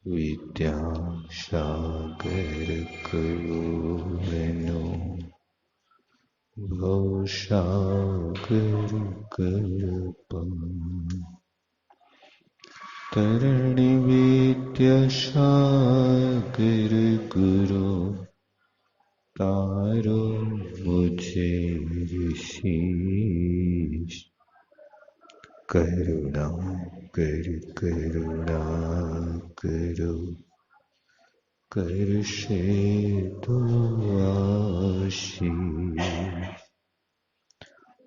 विद्यासागर करुणेनो भवसागर कर्पम तरणि विद्यासागर गुरु तारो मुझे ऋषि करुणा करो कर से दो आशीष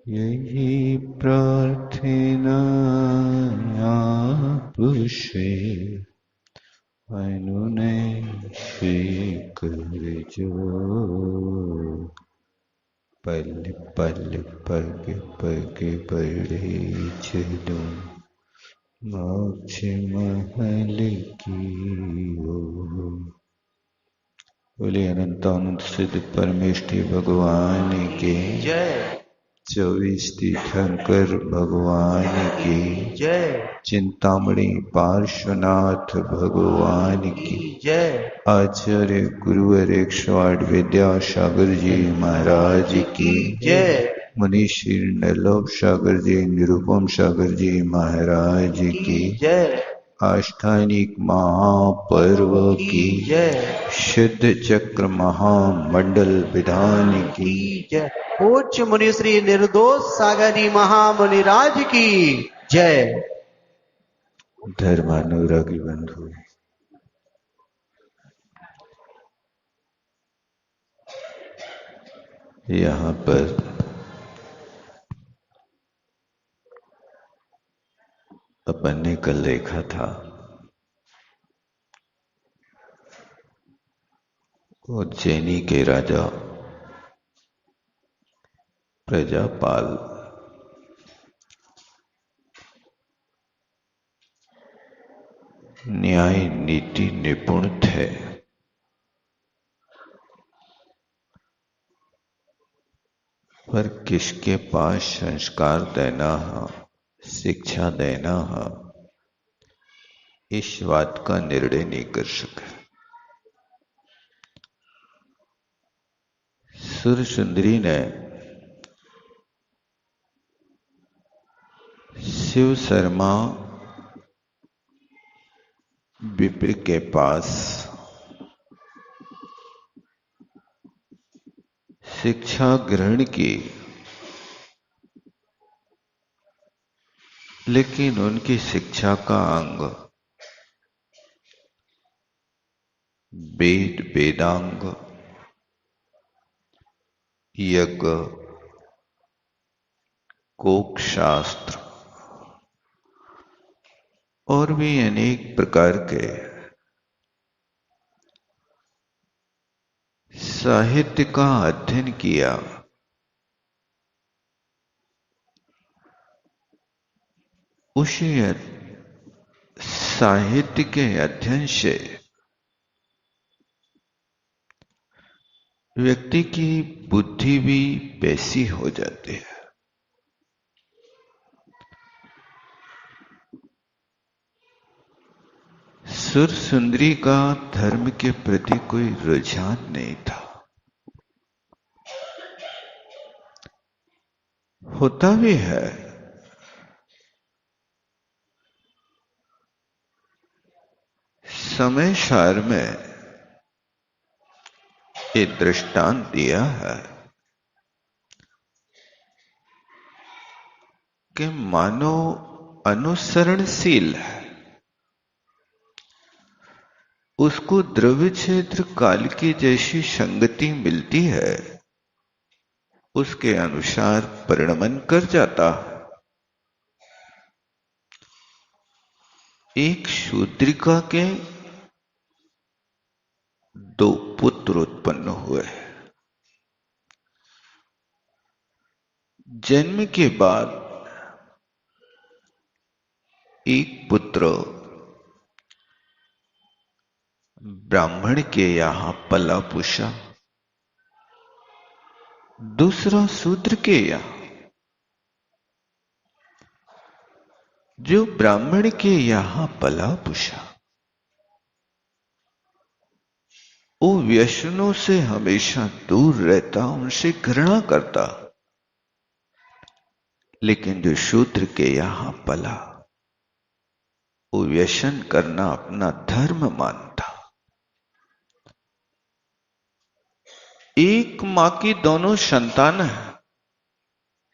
यही प्रार्थना आपसे अनुनय स्वीकर जो पल पल पग पग बढ़े चलो मोक्ष महल की ओर। बोले अनंतानंद सिद्ध परमेष्ठी भगवान की जय। 24 तीर्थंकर भगवान की जय। चिंतामणि पार्श्वनाथ भगवान की जय। आचार्य गुरुवर 108 विद्यासागर जी महाराज की जय। मुनीश्री नलोक सागर जी निरुपम सागर जी महाराज की जय। आस्थानिक महापर्व की जय। सिद्ध चक्र महामंडल विधान की जय। पूज्य मुनि श्री निर्दोष सागर जी महामुनि राज की जय। धर्मानुरागी बंधु, यहाँ पर अपन ने कल देखा था उज्जैनी के राजा प्रजापाल न्याय नीति निपुण थे, पर किसके पास संस्कार देना है, शिक्षा देना है, इस बात का निर्णय नहीं कर सके। सुरसुंदरी ने शिव शर्मा विप्र के पास शिक्षा ग्रहण की, लेकिन उनकी शिक्षा का अंग वेद वेदांग यज्ञ कोक शास्त्र और भी अनेक प्रकार के साहित्य का अध्ययन किया। उसी साहित्य के अध्ययन से व्यक्ति की बुद्धि भी वैसी हो जाती है। सुरसुंदरी का धर्म के प्रति कोई रुझान नहीं था। होता भी है, समय सार में एक दृष्टांत दिया है कि मानव अनुसरणशील है, उसको द्रव्य क्षेत्र काल की जैसी संगति मिलती है, उसके अनुसार परिणमन कर जाता है। एक शूद्रिका के 2 पुत्र उत्पन्न हुए। जन्म के बाद एक पुत्र ब्राह्मण के यहां पला पूछा, दूसरा शूद्र के यहां। जो ब्राह्मण के यहां पला पूछा वो व्यसनों से हमेशा दूर रहता, उनसे घृणा करता। लेकिन जो शूद्र के यहां पला, वो व्यसन करना अपना धर्म मानता। एक मां की दोनों संतान है,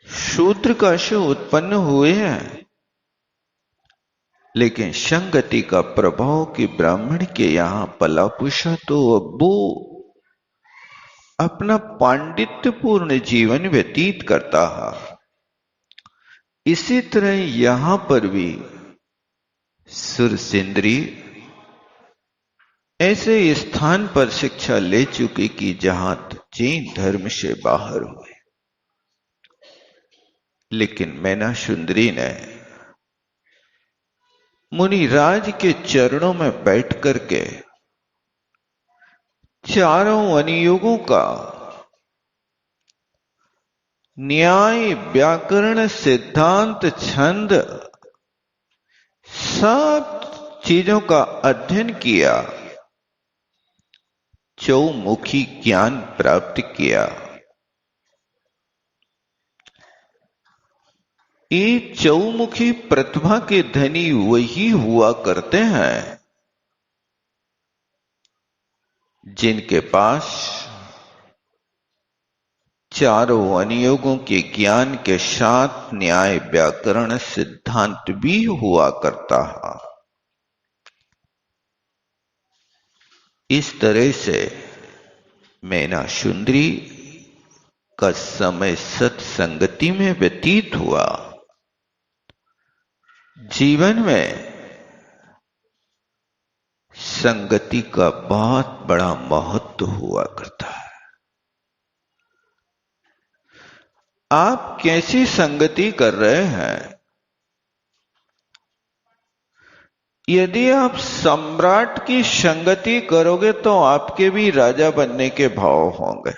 शूद्र का से उत्पन्न हुए हैं, लेकिन संगति का प्रभाव कि ब्राह्मण के यहां पला पुषा, तो अब वो अपना पांडित्यपूर्ण जीवन व्यतीत करता है। इसी तरह यहां पर भी सुरसिंदरी ऐसे स्थान पर शिक्षा ले चुकी कि जहां जैन धर्म से बाहर हुए, लेकिन मैना सुंदरी ने मुनिराज के चरणों में बैठ करके चारों वनयुगों का न्याय, व्याकरण, सिद्धांत, छंद, सब चीजों का अध्ययन किया, चौमुखी ज्ञान प्राप्त किया। ये चौमुखी प्रतिभा के धनी वही हुआ करते हैं जिनके पास चारों वनयोगों के ज्ञान के साथ न्याय, व्याकरण, सिद्धांत भी हुआ करता है। इस तरह से मैना सुंदरी का समय सत्संगति में व्यतीत हुआ। जीवन में संगति का बहुत बड़ा महत्व हुआ करता है। आप कैसी संगति कर रहे हैं? यदि आप सम्राट की संगति करोगे तो आपके भी राजा बनने के भाव होंगे,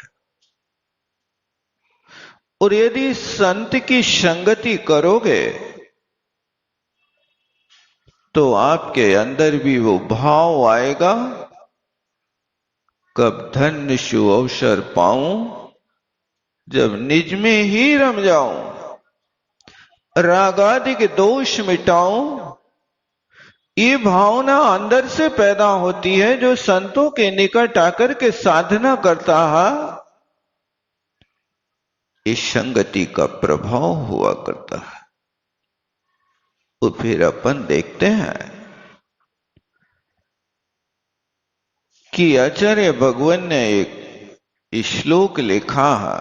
और यदि संत की संगति करोगे तो आपके अंदर भी वो भाव आएगा, कब धन्य सु अवसर पाऊं, जब निज में ही रम जाऊं, रागादि के दोष मिटाऊं। ये भावना अंदर से पैदा होती है। जो संतों के निकट आकर के साधना करता है, इस संगति का प्रभाव हुआ करता है। तो फिर अपन देखते हैं कि आचार्य भगवान ने एक श्लोक लिखा है,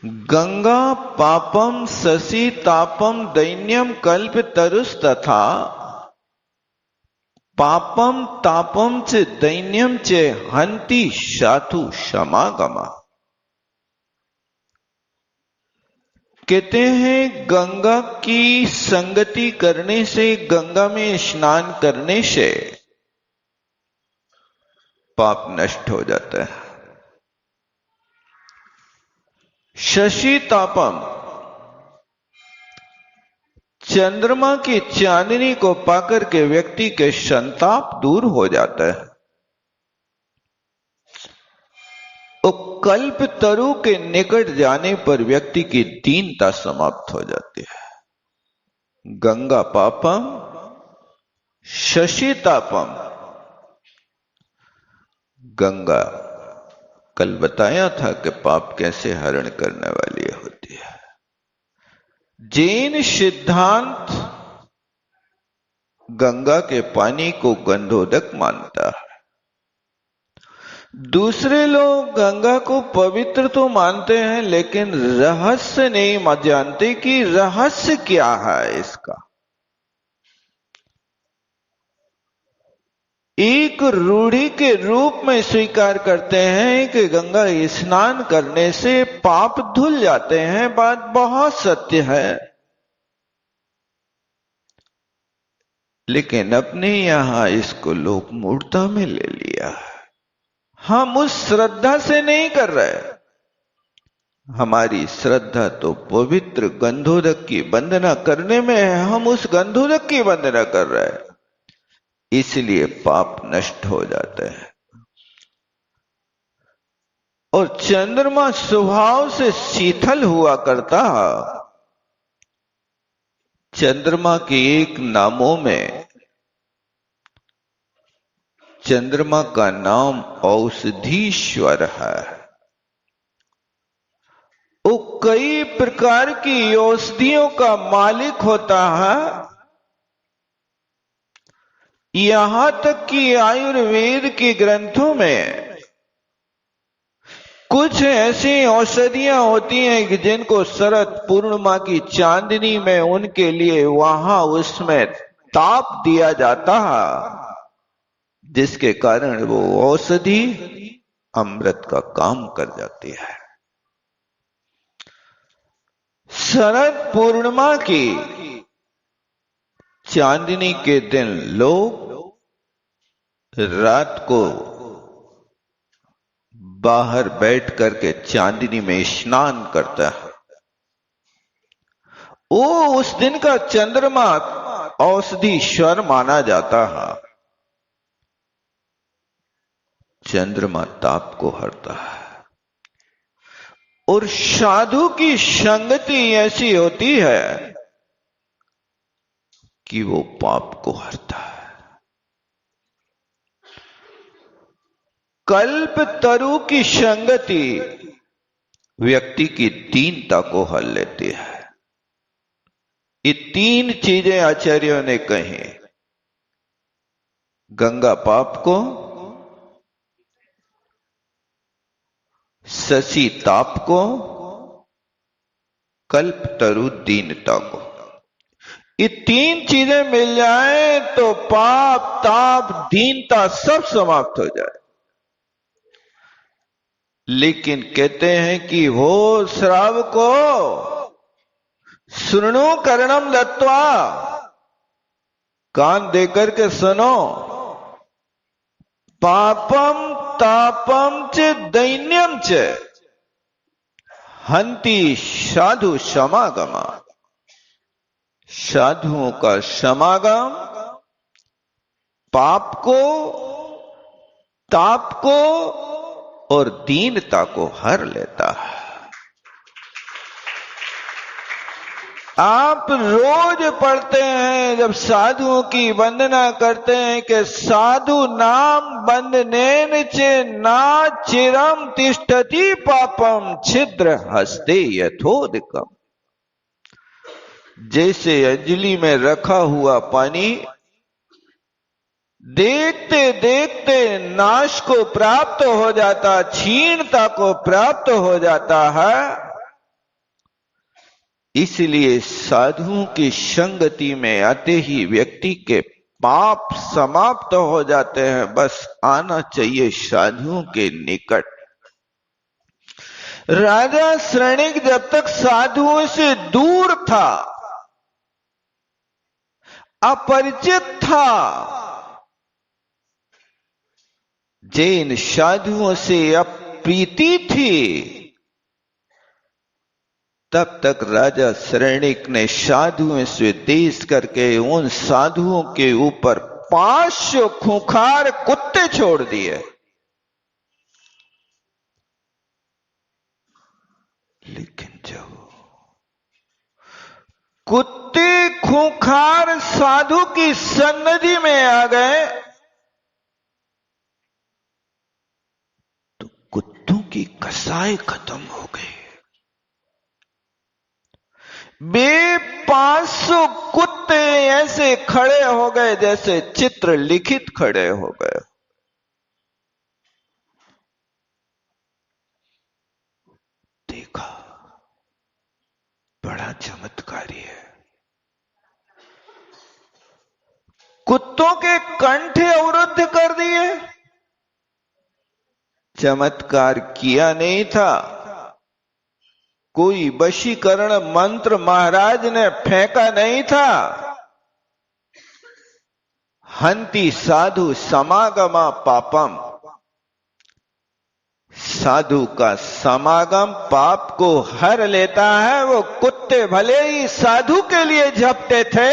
गंगा पापम शशि तापम दैन्यम कल्प तरुस तथा पापम तापम च दैन्यम च हंति साधु समागमा। कहते हैं गंगा की संगति करने से, गंगा में स्नान करने से पाप नष्ट हो जाता है। शशि तापम, चंद्रमा की चांदनी को पाकर के व्यक्ति के संताप दूर हो जाता है। और कल्प तरु के निकट जाने पर व्यक्ति की दीनता समाप्त हो जाती है। गंगा पापम शशि तापम। गंगा कल बताया था कि पाप कैसे हरण करने वाली होती है। जैन सिद्धांत गंगा के पानी को गंधोदक मानता है। दूसरे लोग गंगा को पवित्र तो मानते हैं, लेकिन रहस्य नहीं जानते कि रहस्य क्या है इसका। एक रूढ़ी के रूप में स्वीकार करते हैं कि गंगा स्नान करने से पाप धुल जाते हैं। बात बहुत सत्य है, लेकिन अपने यहां इसको लोग मूर्ता में ले लिया है। हम उस श्रद्धा से नहीं कर रहे। हमारी श्रद्धा तो पवित्र गंधोदक की वंदना करने में है। हम उस गंधोदक की वंदना कर रहे हैं, इसलिए पाप नष्ट हो जाते हैं। और चंद्रमा स्वभाव से शीतल हुआ करता। चंद्रमा के एक नामों में चंद्रमा का नाम औषधीश्वर है। वो कई प्रकार की औषधियों का मालिक होता है। यहां तक कि आयुर्वेद के ग्रंथों में कुछ ऐसी औषधियां होती हैं कि जिनको शरद पूर्णिमा की चांदनी में उनके लिए वहां उसमें ताप दिया जाता है, जिसके कारण वो औषधि अमृत का काम कर जाती है। शरद पूर्णिमा की चांदनी के दिन लोग रात को बाहर बैठ करके चांदनी में स्नान करता है। वो उस दिन का चंद्रमा औषधीश्वर माना जाता है। चंद्रमा ताप को हरता है। और साधु की संगति ऐसी होती है कि वो पाप को हरता है। कल्प तरु की संगति व्यक्ति की दीनता को हल लेती है। ये तीन चीजें आचार्यों ने कही। गंगा पाप को, शशि ताप को, कल्प तरु दीनता को। ये तीन चीजें मिल जाए तो पाप ताप दीनता सब समाप्त हो जाए। लेकिन कहते हैं कि हो श्रावको सुनो कर्णम दत्वा, कान देकर के सुनो। पापम तापम च दैन्यम च हंति साधु समागमा। साधुओं का समागम पाप को, ताप को और दीनता को हर लेता है। आप रोज पढ़ते हैं जब साधुओं की वंदना करते हैं कि साधु नाम वंदनेन च ना चिरम तिष्ठति पापम छिद्र हस्ते यथोदकम। जैसे अंजलि में रखा हुआ पानी देखते देखते नाश को प्राप्त हो जाता, क्षीणता को प्राप्त हो जाता है, इसलिए साधुओं की संगति में आते ही व्यक्ति के पाप समाप्त हो जाते हैं। बस आना चाहिए साधुओं के निकट। राजा श्रेणिक जब तक साधुओं से दूर था, अपरिचित था, जैन साधुओं से अप्रीति थी, तब तक राजा श्रेणिक ने साधुओं से देश करके उन साधुओं के ऊपर 500 खूंखार कुत्ते छोड़ दिए। लेकिन जब कुत्ते खूंखार साधु की सन्निधि में आ गए तो कुत्तों की कसाई खत्म हो गई। वे 500 कुत्ते ऐसे खड़े हो गए जैसे चित्र लिखित खड़े हो गए। देखा, बड़ा चमत्कारी है। कुत्तों के कंठ अवरुद्ध कर दिए। चमत्कार किया नहीं था, कोई वशीकरण मंत्र महाराज ने फेंका नहीं था। हंति साधु समागमा पापम। साधु का समागम पाप को हर लेता है। वो कुत्ते भले ही साधु के लिए झपटे थे,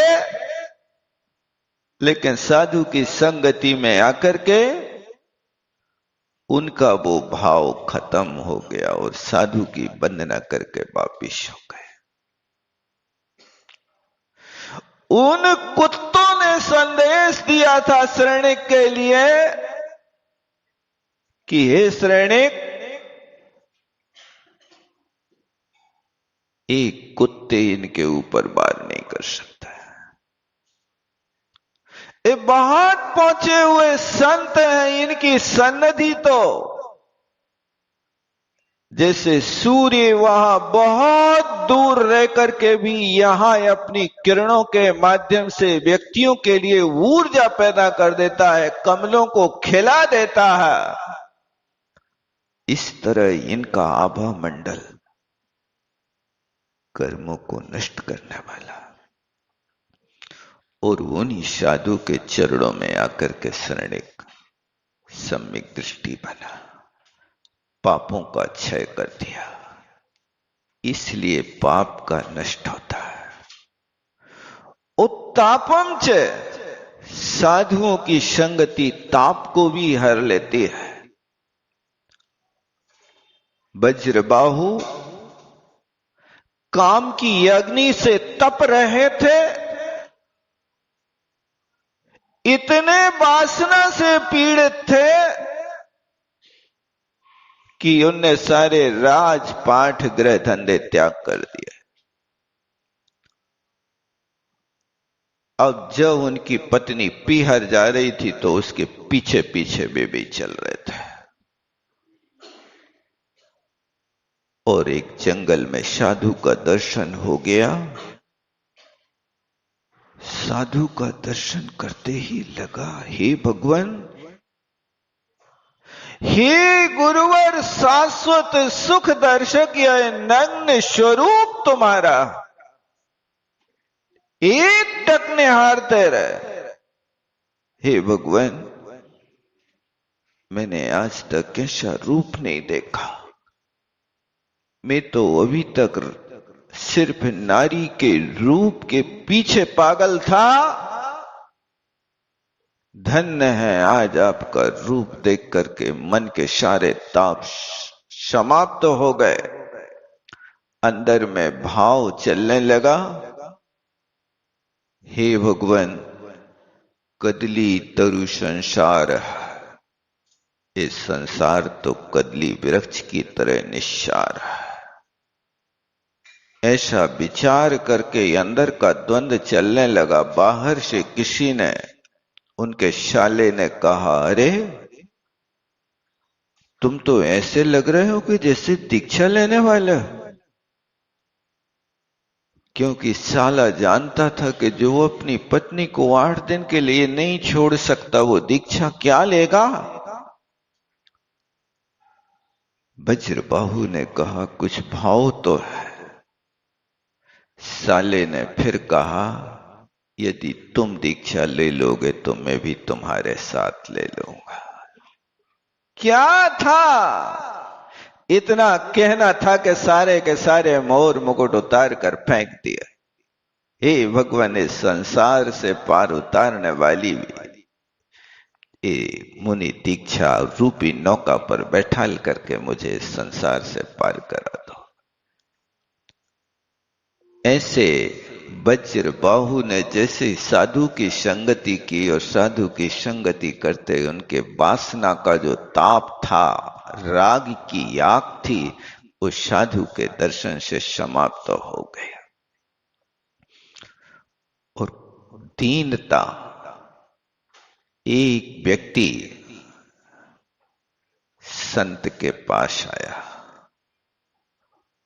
लेकिन साधु की संगति में आकर के उनका वो भाव खत्म हो गया और साधु की वंदना करके वापिस हो गए। उन कुत्तों ने संदेश दिया था श्रेणिक के लिए कि हे श्रेणिक, एक कुत्ते इनके ऊपर वार नहीं कर सकता। ये बहुत पहुंचे हुए संत हैं, इनकी सन्निधि तो जैसे सूर्य वहां बहुत दूर रह करके भी यहां अपनी किरणों के माध्यम से व्यक्तियों के लिए ऊर्जा पैदा कर देता है, कमलों को खिला देता है। इस तरह इनका आभा मंडल कर्मों को नष्ट करने वाला, और उन्हीं साधु के चरणों में आकर के श्रेणिक सम्यक दृष्टि बना, पापों का क्षय कर दिया। इसलिए पाप का नष्ट होता है। उत्तापम च, साधुओं की संगति ताप को भी हर लेती है। वज्रबाहु काम की अग्नि से तप रहे थे, इतने वासना से पीड़ित थे कि उनने सारे राजपाठ गृह धंधे त्याग कर दिए। अब जब उनकी पत्नी पीहर जा रही थी तो उसके पीछे पीछे वे भी चल रहे थे, और एक जंगल में साधु का दर्शन हो गया। साधु का दर्शन करते ही लगा, हे भगवान, हे गुरुवर शाश्वत सुख दर्शक, यह नग्न स्वरूप तुम्हारा एक टक निहारते रहे। हे भगवान, मैंने आज तक ऐसा रूप नहीं देखा। मैं तो अभी तक सिर्फ नारी के रूप के पीछे पागल था। धन्य है आज आपका रूप देख करके मन के सारे ताप समाप्त हो गए। अंदर में भाव चलने लगा, हे भगवान, कदली तरु संसार, इस संसार तो कदली वृक्ष की तरह निस्सार है। ऐसा विचार करके अंदर का द्वंद्व चलने लगा। बाहर से किसी ने, उनके शाले ने कहा, अरे तुम तो ऐसे लग रहे हो कि जैसे दीक्षा लेने वाले हो। क्योंकि साला जानता था कि जो अपनी पत्नी को 8 दिन के लिए नहीं छोड़ सकता वो दीक्षा क्या लेगा। वज्रबाहु ने कहा, कुछ भाव तो है। साले ने फिर कहा, यदि तुम दीक्षा ले लोगे तो मैं भी तुम्हारे साथ ले लूंगा। क्या था, इतना कहना था कि सारे के सारे मोर मुकुट उतार कर फेंक दिया। हे भगवान, इस संसार से पार उतारने वाली ये मुनि दीक्षा रूपी नौका पर बैठाल करके मुझे इस संसार से पार करा दो। ऐसे वज्रबाहु ने जैसे साधु की संगति की और साधु की संगति करते उनके वासना का जो ताप था, राग की आग थी, उस साधु के दर्शन से समाप्त हो गया। और दीनता, एक व्यक्ति संत के पास आया।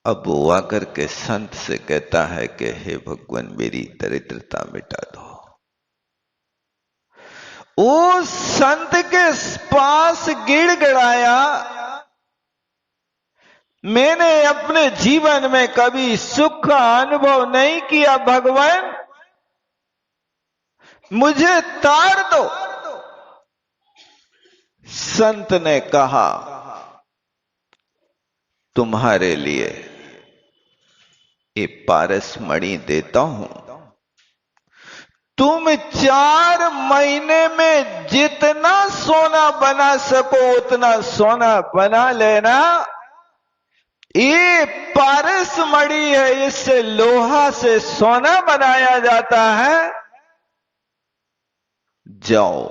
अब वो आकर के संत से कहता है कि हे भगवान, मेरी दरिद्रता मिटा दो। उस संत के पास गिड़गिड़ाया, मैंने अपने जीवन में कभी सुख का अनुभव नहीं किया, भगवान मुझे तार दो। संत ने कहा, तुम्हारे लिए ये पारस मणि देता हूं, तुम 4 महीने में जितना सोना बना सको उतना सोना बना लेना। ये पारस मणि है, इससे लोहा से सोना बनाया जाता है। जाओ,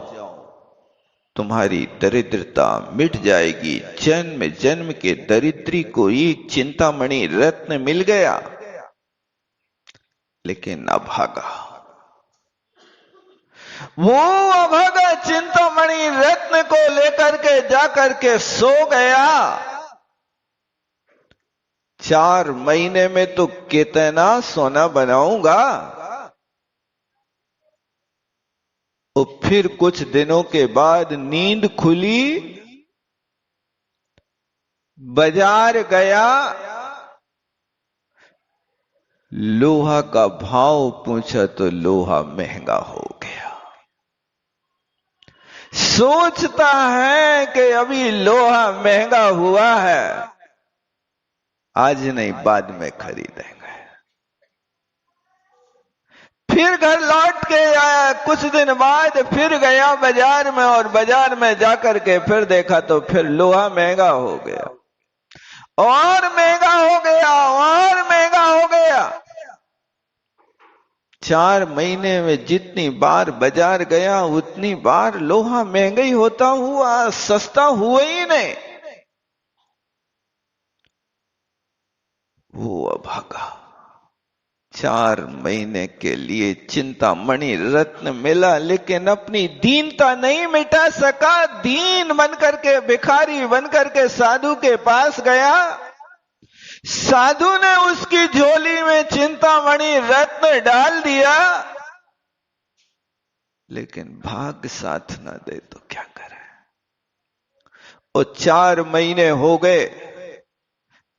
तुम्हारी दरिद्रता मिट जाएगी। जन्म जन्म के दरिद्री को एक चिंतामणि रत्न मिल गया। लेकिन अभागा, वो अभागा चिंतामणि रत्न को लेकर के जाकर के सो गया। 4 महीने में तो कितना सोना बनाऊंगा। और फिर कुछ दिनों के बाद नींद खुली, बाजार गया, लोहा का भाव पूछा तो लोहा महंगा हो गया। सोचता है कि अभी लोहा महंगा हुआ है, आज नहीं बाद में खरीदेंगे। फिर घर लौट के आया, कुछ दिन बाद फिर गया बाजार में, और बाजार में जाकर के फिर देखा तो फिर लोहा महंगा हो गया, और महंगा हो गया, और महंगा हो गया। 4 महीने में जितनी बार बाजार गया उतनी बार लोहा महंगा ही होता हुआ, सस्ता हुआ ही नहीं। वो अभागा 4 महीने के लिए चिंतामणि रत्न मिला, लेकिन अपनी दीनता नहीं मिटा सका। दीन बनकर के, भिखारी बनकर के साधु के पास गया। साधु ने उसकी झोली में चिंतामणि रत्न डाल दिया, लेकिन भाग्य साथ न दे तो क्या करे। और 4 महीने हो गए,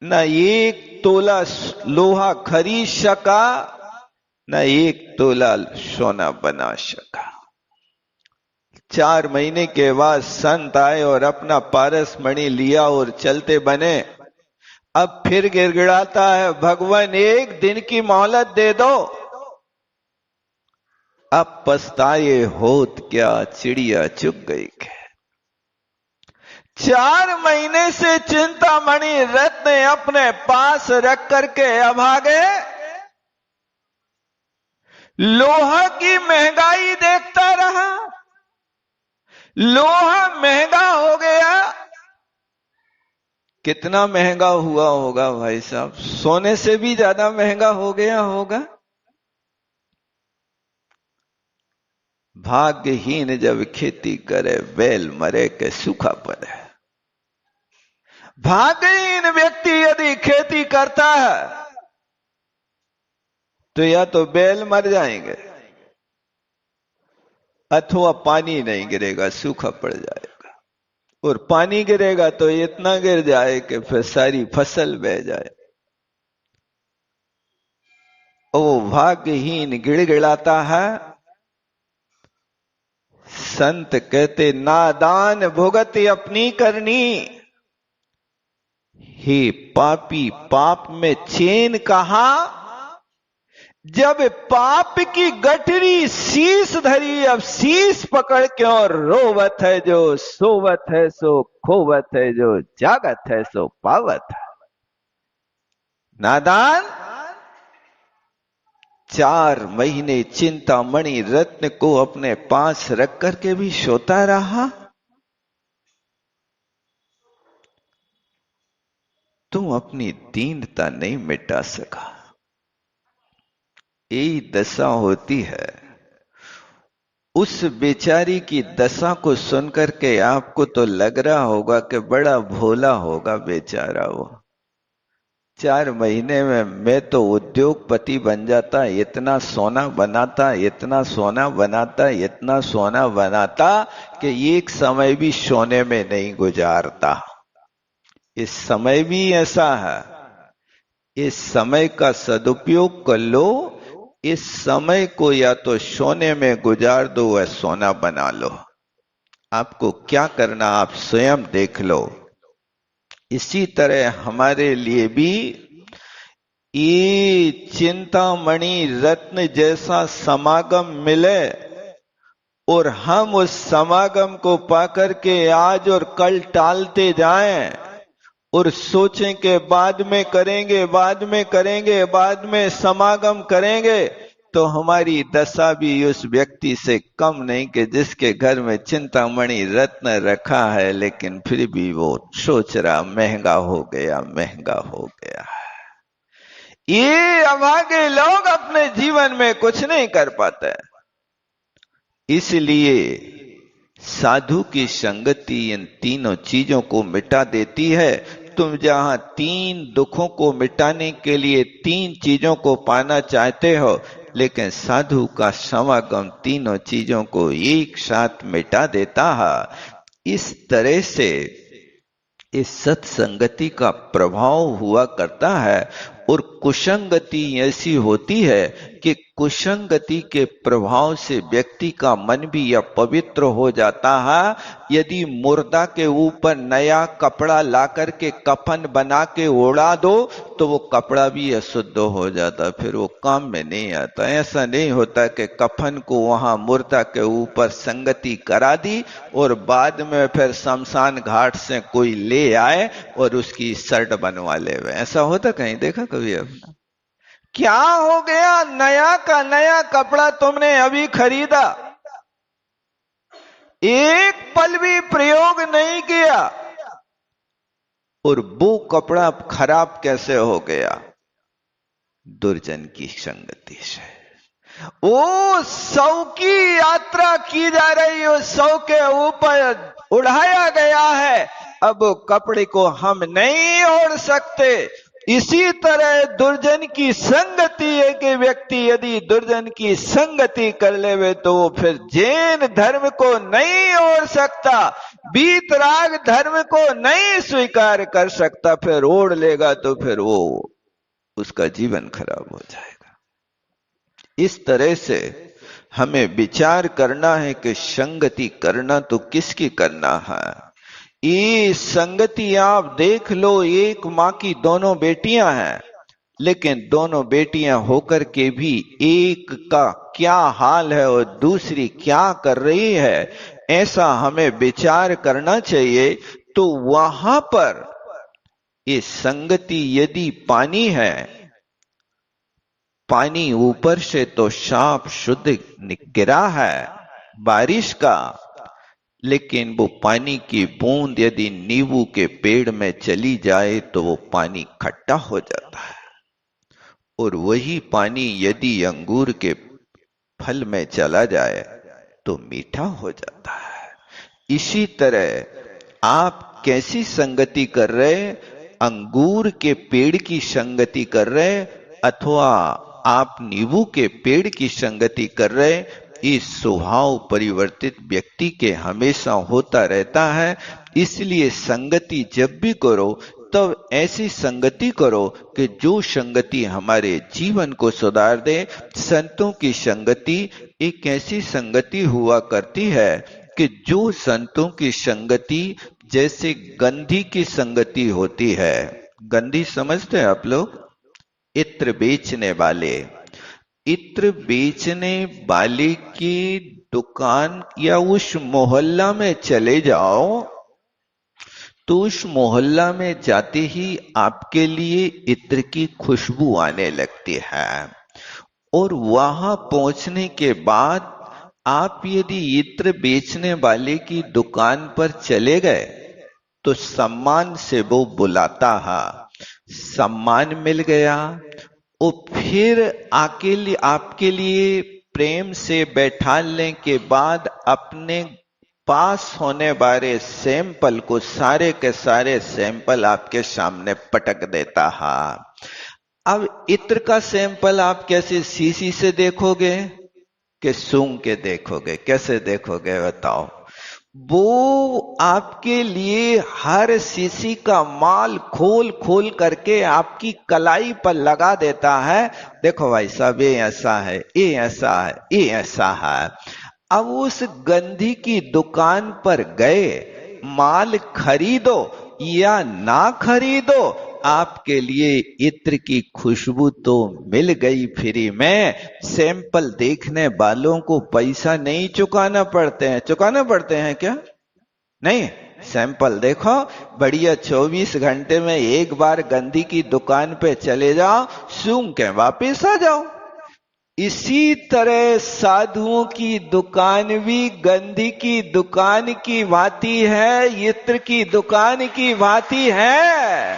न 1 तोला लोहा खरीद सका, न 1 तोला सोना बना सका। 4 महीने के बाद संत आए और अपना पारस मणि लिया और चलते बने। अब फिर गिड़गिड़ाता है, भगवान 1 दिन की मोहलत दे दो। अब पछताए होत क्या, चिड़िया चुग गई है। 4 महीने से चिंतामणि रत्न अपने पास रख करके अभागे लोहा की महंगाई देखता रहा। लोहा महंगा हो गया। कितना महंगा हुआ होगा भाई साहब? सोने से भी ज्यादा महंगा हो गया होगा। भाग्यहीन जब खेती करे, बैल मरे के सूखा पड़े। भाग्यहीन व्यक्ति यदि खेती करता है तो या तो बैल मर जाएंगे, अथवा पानी नहीं गिरेगा, सूखा पड़ जाएगा। और पानी गिरेगा तो इतना गिर जाए कि फिर सारी फसल बह जाए। वो भाग्यहीन गिड़गिड़ाता है। संत कहते, नादान भुगत अपनी करनी, हे पापी पाप में चैन कहां। जब पाप की गठरी शीश धरी, अब शीश पकड़ के और रोवत है जो सोवत है सो खोवत है, जो जागत है सो पावत है। नादान 4 महीने चिंतामणि रत्न को अपने पास रख करके भी सोता रहा। तुम अपनी दीनता नहीं मिटा सका। यही दशा होती है। उस बेचारी की दशा को सुनकर के आपको तो लग रहा होगा कि बड़ा भोला होगा बेचारा वो। 4 महीने में मैं तो उद्योगपति बन जाता, इतना सोना बनाता, इतना सोना बनाता, इतना सोना बनाता कि एक समय भी सोने में नहीं गुजारता। इस समय भी ऐसा है। इस समय का सदुपयोग कर लो। इस समय को या तो सोने में गुजार दो या सोना बना लो। आपको क्या करना आप स्वयं देख लो। इसी तरह हमारे लिए भी ये चिंतामणि रत्न जैसा समागम मिले और हम उस समागम को पाकर के आज और कल टालते जाएं और सोचें कि बाद में करेंगे, बाद में करेंगे, बाद में समागम करेंगे, तो हमारी दशा भी उस व्यक्ति से कम नहीं कि जिसके घर में चिंतामणि रत्न रखा है लेकिन फिर भी वो सोच रहा महंगा हो गया, महंगा हो गया। ये अभागे लोग अपने जीवन में कुछ नहीं कर पाते। इसलिए साधु की संगति इन तीनों चीजों को मिटा देती है। तुम जहां 3 दुखों को मिटाने के लिए 3 चीजों को पाना चाहते हो, लेकिन साधु का समागम तीनों चीजों को एक साथ मिटा देता है। इस तरह से इस सत्संगति का प्रभाव हुआ करता है। और कुसंगति ऐसी होती है कि कुसंगति के प्रभाव से व्यक्ति का मन भी अपवित्र हो जाता है। यदि मुर्दा के ऊपर नया कपड़ा लाकर के कफन बना के ओढ़ा दो तो वो कपड़ा भी अशुद्ध हो जाता, फिर वो काम में नहीं आता। ऐसा नहीं होता कि कफन को वहां मुर्दा के ऊपर संगति करा दी और बाद में फिर शमशान घाट से कोई ले आए और उसकी शर्ट बनवा ले। ऐसा होता कहीं देखा कभी आपने? क्या हो गया, नया का नया कपड़ा तुमने अभी खरीदा, एक पल भी प्रयोग नहीं किया और वो कपड़ा खराब कैसे हो गया? दुर्जन की संगति से। वो 100 की यात्रा की जा रही है, 100 के ऊपर उड़ाया गया है, अब कपड़े को हम नहीं ओढ़ सकते। इसी तरह दुर्जन की संगति है कि व्यक्ति यदि दुर्जन की संगति कर लेवे तो वो फिर जैन धर्म को नहीं ओढ़ सकता, वीतराग धर्म को नहीं स्वीकार कर सकता। फिर ओढ़ लेगा तो फिर वो उसका जीवन खराब हो जाएगा। इस तरह से हमें विचार करना है कि संगति करना तो किसकी करना है। ये संगति आप देख लो, एक मां की दोनों बेटियां हैं, लेकिन दोनों बेटियां होकर के भी एक का क्या हाल है और दूसरी क्या कर रही है, ऐसा हमें विचार करना चाहिए। तो वहां पर ये संगति यदि पानी है, पानी ऊपर से तो साफ शुद्ध गिरा है बारिश का, लेकिन वो पानी की बूंद यदि नींबू के पेड़ में चली जाए तो वो पानी खट्टा हो जाता है, और वही पानी यदि अंगूर के फल में चला जाए तो मीठा हो जाता है। इसी तरह आप कैसी संगति कर रहे, अंगूर के पेड़ की संगति कर रहे अथवा आप नींबू के पेड़ की संगति कर रहे, इस स्वभाव परिवर्तित व्यक्ति के हमेशा होता रहता है। इसलिए संगति जब भी करो तब ऐसी संगति करो कि जो संगति हमारे जीवन को सुधार दे। संतों की संगति एक ऐसी संगति हुआ करती है कि जो संतों की संगति जैसे गंधी की संगति होती है। गंधी समझते हैं आप लोग? इत्र बेचने वाले, इत्र बेचने वाले की दुकान या उस मोहल्ला में चले जाओ तो उस मोहल्ला में जाते ही आपके लिए इत्र की खुशबू आने लगती है, और वहां पहुंचने के बाद आप यदि इत्र बेचने वाले की दुकान पर चले गए तो सम्मान से वो बुलाता है, सम्मान मिल गया, और फिर आपके लिए प्रेम से बैठाने के बाद अपने पास होने वाले सैंपल को, सारे के सारे सैंपल आपके सामने पटक देता है। अब इत्र का सैंपल आप कैसे शीशी से देखोगे कि सूंघ के देखोगे? कैसे देखोगे बताओ? वो आपके लिए हर शीशी का माल खोल खोल करके आपकी कलाई पर लगा देता है। देखो भाई साहब, ये ऐसा है, ये ऐसा है, ये ऐसा है। अब उस गंधी की दुकान पर गए, माल खरीदो या ना खरीदो, आपके लिए इत्र की खुशबू तो मिल गई फ्री में। सैंपल देखने वालों को पैसा नहीं चुकाना पड़ते हैं। चुकाना पड़ते हैं क्या? नहीं। सैंपल देखो, बढ़िया 24 घंटे में एक बार गंदी की दुकान पे चले जाओ, सूंघ के वापिस आ जाओ। इसी तरह साधुओं की दुकान भी गंधी की दुकान की भांति है, इत्र की दुकान की भांति है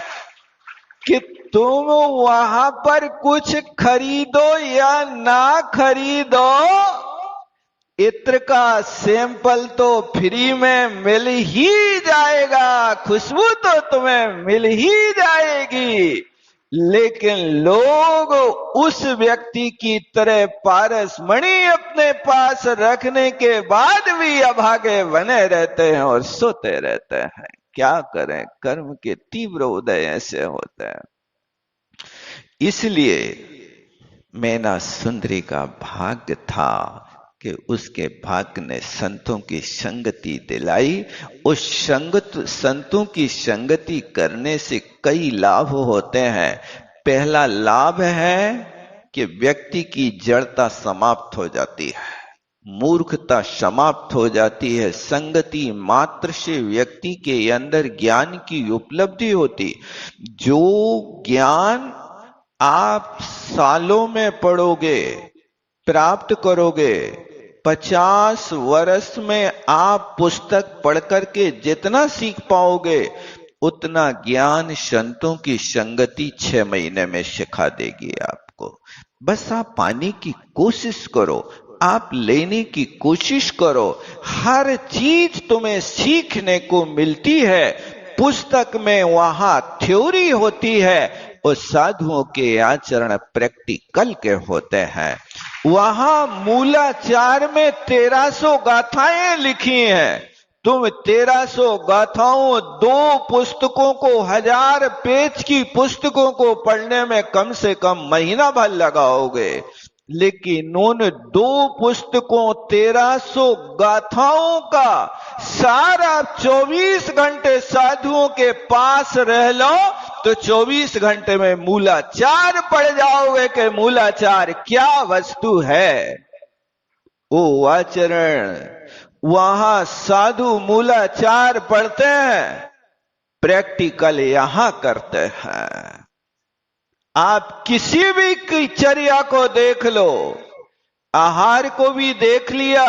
कि तुम वहां पर कुछ खरीदो या ना खरीदो, इत्र का सैंपल तो फ्री में मिल ही जाएगा, खुशबू तो तुम्हें मिल ही जाएगी। लेकिन लोग उस व्यक्ति की तरह पारसमणि अपने पास रखने के बाद भी अभागे बने रहते हैं और सोते रहते हैं। क्या करें, कर्म के तीव्र उदय ऐसे होते हैं। इसलिए मैना सुंदरी का भाग्य था कि उसके भाग्य ने संतों की संगति दिलाई। उस संतों की संगति करने से कई लाभ होते हैं। पहला लाभ है कि व्यक्ति की जड़ता समाप्त हो जाती है, मूर्खता समाप्त हो जाती है। संगति मात्र से व्यक्ति के अंदर ज्ञान की उपलब्धि होती। जो ज्ञान आप सालों में पढ़ोगे, प्राप्त करोगे, 50 वर्ष में आप पुस्तक पढ़ करके जितना सीख पाओगे, उतना ज्ञान संतों की संगति 6 महीने में सिखा देगी आपको। बस आप पाने की कोशिश करो, आप लेने की कोशिश करो। हर चीज तुम्हें सीखने को मिलती है। पुस्तक में वहां थ्योरी होती है, और साधुओं के आचरण प्रैक्टिकल के होते हैं। वहां मूलाचार में 1300 गाथाएं लिखी हैं। तुम 1300 गाथाओं, 2 पुस्तकों को, 1000 पेज की पुस्तकों को पढ़ने में कम से कम महीना भर लगाओगे। लेकिन उन 2 पुस्तकों, 1300 गाथाओं का सारा 24 घंटे साधुओं के पास रह लो तो 24 घंटे में मूलाचार पढ़ जाओगे कि मूलाचार क्या वस्तु है। वो आचरण, वहां साधु मूलाचार पढ़ते हैं, प्रैक्टिकल यहां करते हैं। आप किसी भी चर्या को देख लो, आहार को भी देख लिया,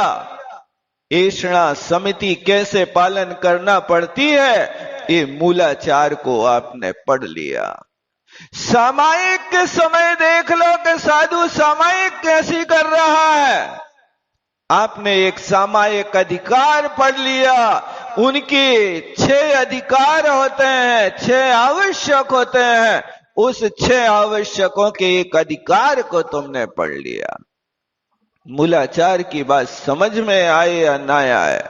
ऐषणा समिति कैसे पालन करना पड़ती है, ये मूलाचार को आपने पढ़ लिया। सामायिक के समय देख लो कि साधु सामायिक कैसी कर रहा है, आपने एक सामायिक अधिकार पढ़ लिया। उनके 6 अधिकार होते हैं, 6 आवश्यक होते हैं। उस 6 आवश्यकों के एक अधिकार को तुमने पढ़ लिया। मूलाचार की बात समझ में आए या ना आए,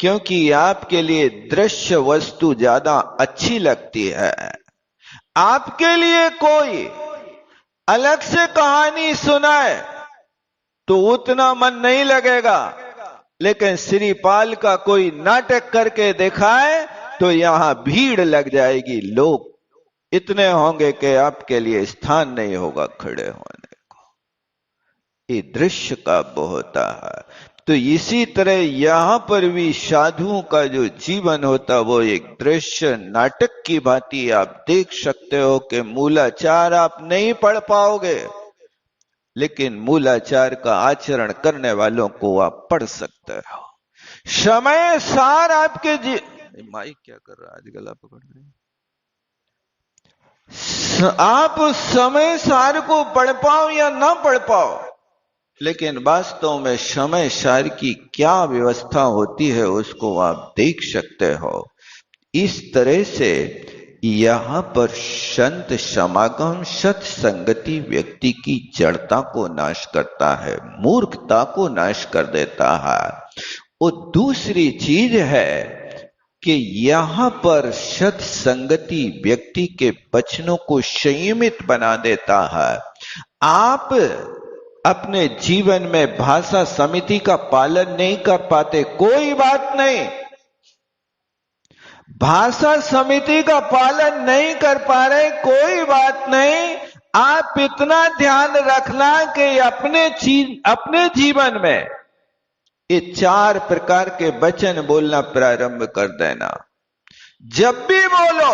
क्योंकि आपके लिए दृश्य वस्तु ज्यादा अच्छी लगती है। आपके लिए कोई अलग से कहानी सुनाए तो उतना मन नहीं लगेगा, लेकिन श्रीपाल का कोई नाटक करके दिखाए तो यहां भीड़ लग जाएगी। लोग इतने होंगे कि आपके लिए स्थान नहीं होगा खड़े होने को। ये दृश्य काव्य होता है। तो इसी तरह यहां पर भी साधुओं का जो जीवन होता वो एक दृश्य नाटक की भांति आप देख सकते हो कि मूलाचार आप नहीं पढ़ पाओगे, लेकिन मूलाचार का आचरण करने वालों को आप पढ़ सकते हो। समय सार आपके माइक क्या कर रहा है आज, गला पकड़ रही। आप समय सार को पढ़ पाओ या ना पढ़ पाओ, लेकिन वास्तव में समय सार की क्या व्यवस्था होती है उसको आप देख सकते हो। इस तरह से यहां पर संत समागम, सत्संगति व्यक्ति की जड़ता को नाश करता है, मूर्खता को नाश कर देता है। और दूसरी चीज है कि यहां पर सत्संगति व्यक्ति के वचनों को संयमित बना देता है। आप अपने जीवन में भाषा समिति का पालन नहीं कर पाते, कोई बात नहीं। भाषा समिति का पालन नहीं कर पा रहे, कोई बात नहीं। आप इतना ध्यान रखना कि अपने जीवन में ये 4 प्रकार के वचन बोलना प्रारंभ कर देना। जब भी बोलो,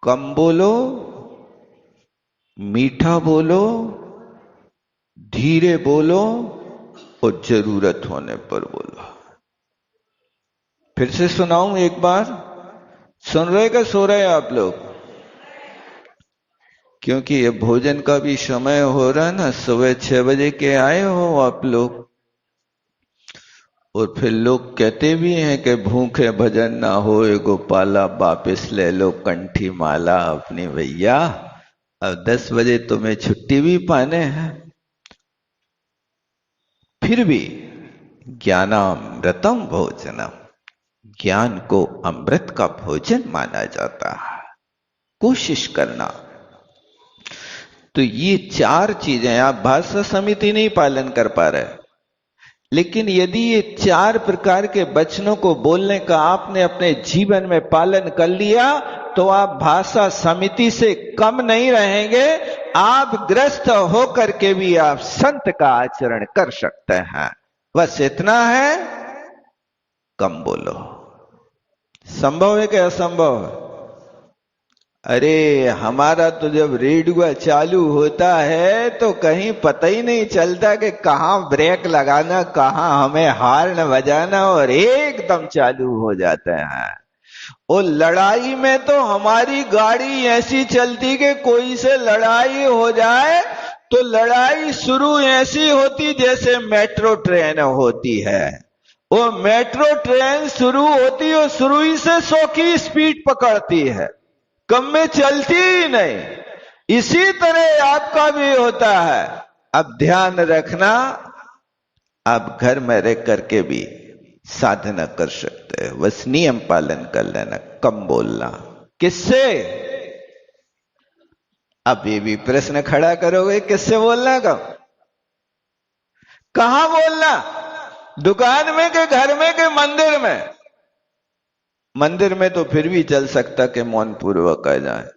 कम बोलो, मीठा बोलो, धीरे बोलो और जरूरत होने पर बोलो। फिर से सुनाऊं एक बार, सुन रहे का सो रहे आप लोग? क्योंकि ये भोजन का भी समय हो रहा है ना, सुबह 6 बजे के आए हो आप लोग, और फिर लोग कहते भी हैं कि भूखे भजन ना होए गोपाला, वापिस ले लो कंठी माला अपनी भैया। अब 10 बजे तुम्हें छुट्टी भी पाने हैं। फिर भी ज्ञानामृतम भोजनम, ज्ञान को अमृत का भोजन माना जाता है। कोशिश करना। तो ये 4 चीजें, आप भाषा समिति नहीं पालन कर पा रहे, लेकिन यदि ये 4 प्रकार के वचनों को बोलने का आपने अपने जीवन में पालन कर लिया, तो आप भाषा समिति से कम नहीं रहेंगे। आप ग्रस्त होकर के भी आप संत का आचरण कर सकते हैं। बस इतना है, कम बोलो। संभव है कि असंभव है? अरे हमारा तो जब रेडियो चालू होता है तो कहीं पता ही नहीं चलता कि कहां ब्रेक लगाना, कहां हमें हॉर्न बजाना, और एकदम चालू हो जाते हैं। और लड़ाई में तो हमारी गाड़ी ऐसी चलती कि कोई से लड़ाई हो जाए तो लड़ाई शुरू ऐसी होती जैसे मेट्रो ट्रेन होती है। वो मेट्रो ट्रेन शुरू होती और शुरू ही से 100 की स्पीड पकड़ती है, कम में चलती ही नहीं। इसी तरह आपका भी होता है। अब ध्यान रखना, आप घर में रह करके भी साधना कर सकते हैं। बस नियम पालन कर लेना, कम बोलना। किससे? अब ये भी प्रश्न खड़ा करोगे, किससे बोलना कम? कहां बोलना? दुकान में के घर में के मंदिर में? मंदिर में तो फिर भी चल सकता कि मौन पूर्वक आ जाए,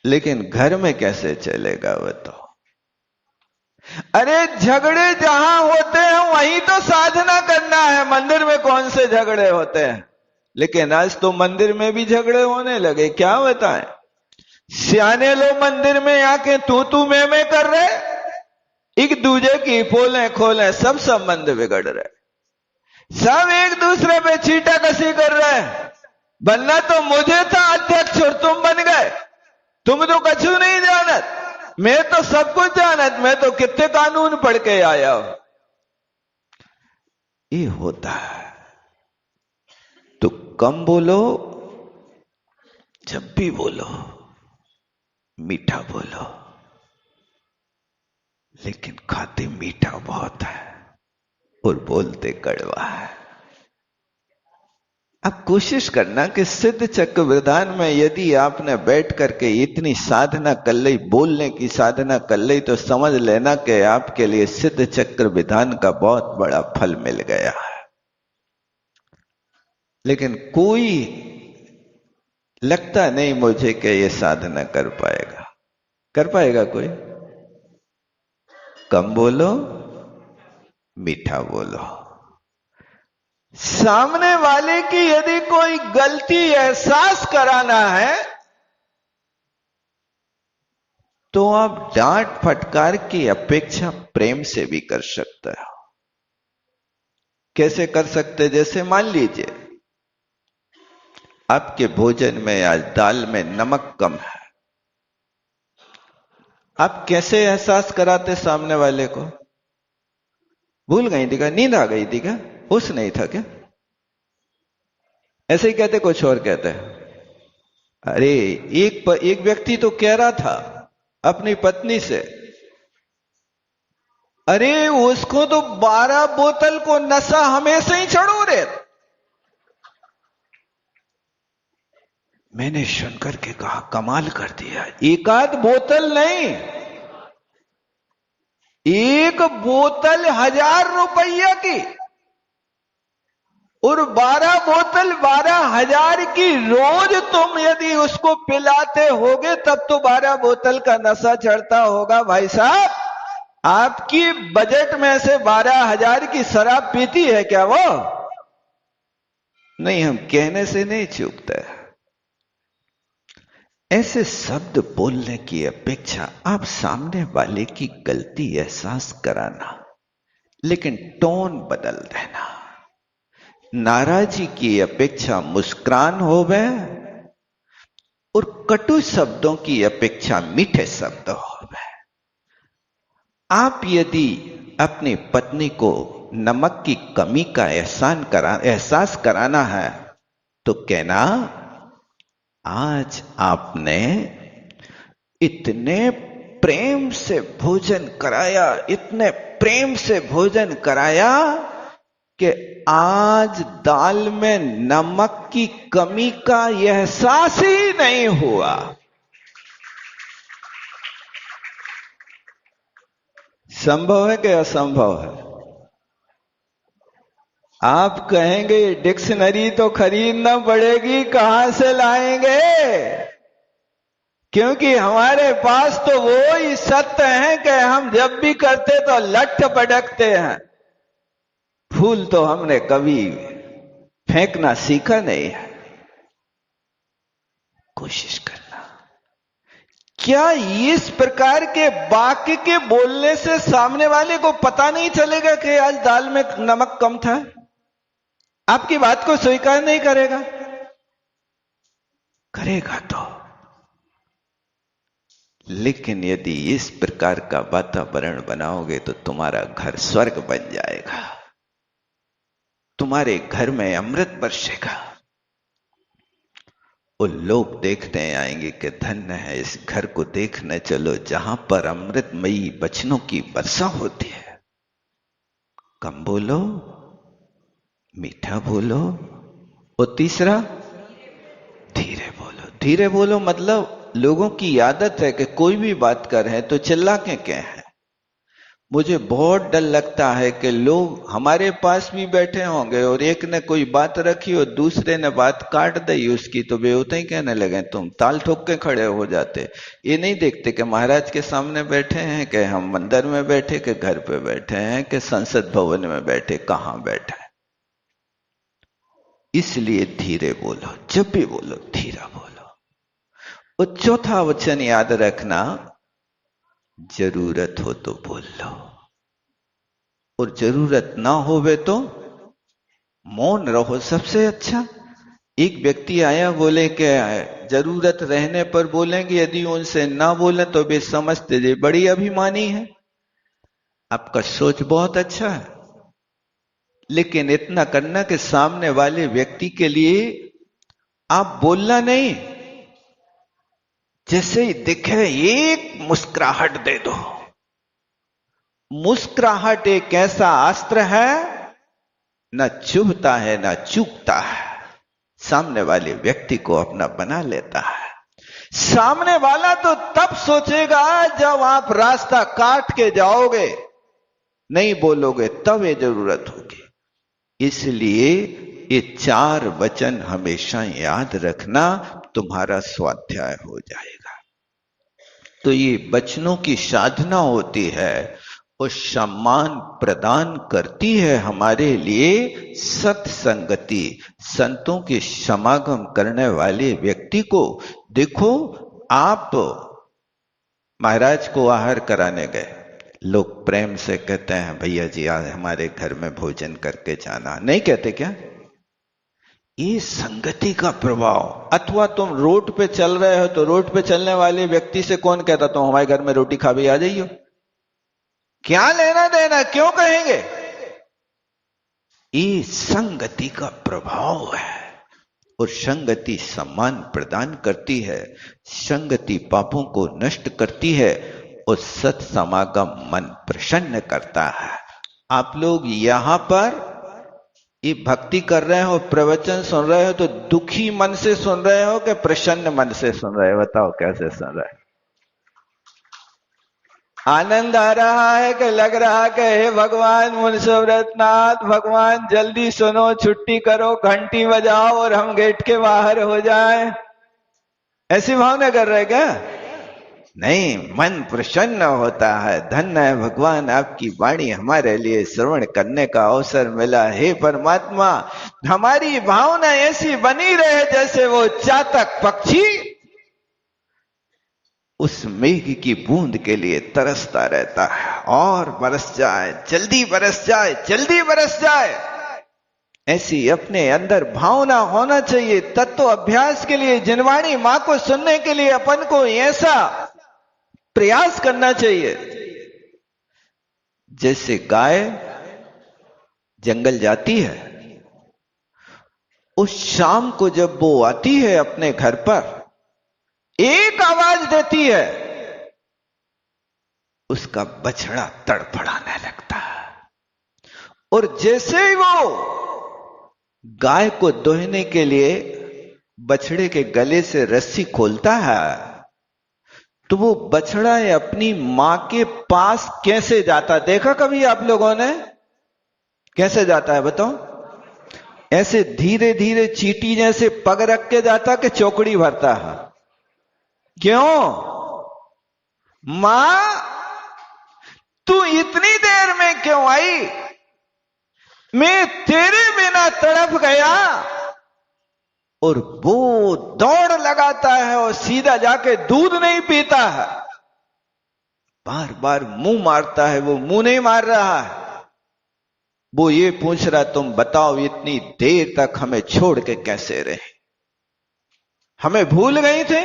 लेकिन घर में कैसे चलेगा वो तो? अरे झगड़े जहां होते हैं वहीं तो साधना करना है। मंदिर में कौन से झगड़े होते हैं? लेकिन आज तो मंदिर में भी झगड़े होने लगे, क्या बताएं। सियाने लोग मंदिर में आके तू मैं कर रहे, एक दूजे की पोले खोले, सब संबंध बिगड़ रहे, सब एक दूसरे पे छीटा कसी कर रहे हैं। बनना तो मुझे था अध्यक्ष और तुम बन गए। तुम तो कछु नहीं जानत, मैं तो सब कुछ जानत, मैं तो कितने कानून पढ़ के आया हूं। ये होता है। तो कम बोलो, जब भी बोलो मीठा बोलो, लेकिन खाते मीठा बहुत है और बोलते कड़वा है। अब कोशिश करना कि सिद्ध चक्र विधान में यदि आपने बैठ करके इतनी साधना कर ली, बोलने की साधना कर ली, तो समझ लेना कि आपके लिए सिद्ध चक्र विधान का बहुत बड़ा फल मिल गया है। लेकिन कोई लगता नहीं मुझे कि ये साधना कर पाएगा। कर पाएगा कोई? कम बोलो, मीठा बोलो। सामने वाले की यदि कोई गलती एहसास कराना है तो आप डांट फटकार की अपेक्षा प्रेम से भी कर सकते हो। कैसे कर सकते? जैसे मान लीजिए आपके भोजन में आज दाल में नमक कम है, आप कैसे एहसास कराते सामने वाले को? भूल गई थी क्या? नींद आ गई थी क्या? होश नहीं था क्या? ऐसे ही कहते, कुछ और कहते हैं। अरे एक व्यक्ति तो कह रहा था अपनी पत्नी से, अरे उसको तो 12 बोतल को नशा हमेशा ही चढ़ो रे। मैंने सुनकर के कहा, कमाल कर दिया, एक आध बोतल नहीं, 1 बोतल 1000 रुपया की। और 12 बोतल 12,000 की रोज तुम यदि उसको पिलाते होगे तब तो 12 बोतल का नशा चढ़ता होगा भाई साहब। आपकी बजट में से 12,000 की शराब पीती है क्या वो? नहीं, हम कहने से नहीं चूकता। ऐसे शब्द बोलने की अपेक्षा आप सामने वाले की गलती एहसास कराना, लेकिन टोन बदल देना। नाराजी की अपेक्षा मुस्कुरान होवे और कटु शब्दों की अपेक्षा मीठे शब्द होवे। आप यदि अपनी पत्नी को नमक की कमी का एहसास कराना है तो कहना, आज आपने इतने प्रेम से भोजन कराया, इतने प्रेम से भोजन कराया कि आज दाल में नमक की कमी का एहसास ही नहीं हुआ। संभव है कि असंभव है? आप कहेंगे डिक्शनरी तो खरीदना पड़ेगी, कहां से लाएंगे? क्योंकि हमारे पास तो वो ही सत्य है कि हम जब भी करते तो लठ पटकते हैं। फूल तो हमने कभी फेंकना सीखा नहीं है। कोशिश करना। क्या इस प्रकार के वाक्य के बोलने से सामने वाले को पता नहीं चलेगा कि आज दाल में नमक कम था? आपकी बात को स्वीकार नहीं करेगा? करेगा तो। लेकिन यदि इस प्रकार का वातावरण बनाओगे तो तुम्हारा घर स्वर्ग बन जाएगा, तुम्हारे घर में अमृत बरसेगा और लोग देखते आएंगे कि धन्य है, इस घर को देखने चलो जहां पर अमृतमयी वचनों की वर्षा होती है। कम बोलो, मीठा बोलो, और तीसरा धीरे बोलो। धीरे बोलो मतलब लोगों की आदत है कि कोई भी बात कर रहे हैं तो चिल्ला के कहें। मुझे बहुत डर लगता है कि लोग हमारे पास भी बैठे होंगे और एक ने कोई बात रखी और दूसरे ने बात काट दी उसकी, तो वे उतना ही कहने लगे, तुम ताल ठोक के खड़े हो जाते। ये नहीं देखते कि महाराज के सामने बैठे हैं, कि हम मंदिर में बैठे, कि घर पे बैठे हैं, कि संसद भवन में बैठे, कहां बैठे। इसलिए धीरे बोलो, जब भी बोलो धीरा बोलो। और चौथा वचन याद रखना, जरूरत हो तो बोल लो और जरूरत ना होवे तो मौन रहो, सबसे अच्छा। एक व्यक्ति आया, बोले कि जरूरत रहने पर बोलेंगे, यदि उनसे ना बोले तो वे समझते जे बड़ी अभिमानी है। आपका सोच बहुत अच्छा है, लेकिन इतना करना कि सामने वाले व्यक्ति के लिए आप बोलना नहीं, जैसे ही दिखे एक मुस्कुराहट दे दो। मुस्कुराहट एक ऐसा अस्त्र है, न चुभता है न चूकता है, सामने वाले व्यक्ति को अपना बना लेता है। सामने वाला तो तब सोचेगा जब आप रास्ता काट के जाओगे, नहीं बोलोगे तब ये जरूरत होगी। इसलिए ये 4 वचन हमेशा याद रखना, तुम्हारा स्वाध्याय हो जाएगा। तो ये वचनों की साधना होती है और सम्मान प्रदान करती है हमारे लिए सत्संगति, संतों के समागम करने वाले व्यक्ति को। देखो, आप महाराज को आहार कराने गए, लोग प्रेम से कहते हैं, भैया जी आज हमारे घर में भोजन करके जाना, नहीं कहते क्या? ये संगति का प्रभाव। अथवा तुम रोड पे चल रहे हो तो रोड पे चलने वाले व्यक्ति से कौन कहता तुम हमारे घर में रोटी खा भी आ जाइयो? क्या लेना देना, क्यों कहेंगे? ये संगति का प्रभाव है और संगति सम्मान प्रदान करती है, संगति पापों को नष्ट करती है और सत्समागम मन प्रसन्न करता है। आप लोग यहां पर ये भक्ति कर रहे हो, प्रवचन सुन रहे हो, तो दुखी मन से सुन रहे हो कि प्रसन्न मन से सुन रहे हो? बताओ कैसे सुन रहे हो? आनंद आ रहा है कि लग रहा कि हे भगवान मुंसव्रतनाथ, भगवान जल्दी सुनो, छुट्टी करो, घंटी बजाओ और हम गेट के बाहर हो जाएं? ऐसी भावना कर रहे क्या? नहीं, मन प्रसन्न होता है। धन्य है भगवान, आपकी वाणी हमारे लिए श्रवण करने का अवसर मिला। हे परमात्मा, हमारी भावना ऐसी बनी रहे जैसे वो चातक पक्षी उस मेघ की बूंद के लिए तरसता रहता है, और बरस जाए, जल्दी बरस जाए, जल्दी बरस जाए। ऐसी अपने अंदर भावना होना चाहिए। तत्व अभ्यास के लिए जिनवाणी मां को सुनने के लिए अपन को ऐसा प्रयास करना चाहिए जैसे गाय जंगल जाती है, उस शाम को जब वो आती है अपने घर पर, एक आवाज देती है, उसका बछड़ा तड़फड़ाने लगता है। और जैसे ही वो गाय को दोहने के लिए बछड़े के गले से रस्सी खोलता है, तो वो बछड़ा अपनी मां के पास कैसे जाता, देखा कभी आप लोगों ने? कैसे जाता है बताओ? ऐसे धीरे धीरे चींटी जैसे पग रख के जाता कि चौकड़ी भरता है? क्यों? मां, तू इतनी देर में क्यों आई? मैं तेरे बिना तड़प गया। और वो दौड़ लगाता है और सीधा जाके दूध नहीं पीता है, बार बार मुंह मारता है। वो मुंह नहीं मार रहा है, वो ये पूछ रहा, तुम बताओ इतनी देर तक हमें छोड़ के कैसे रहे? हमें भूल गई थे?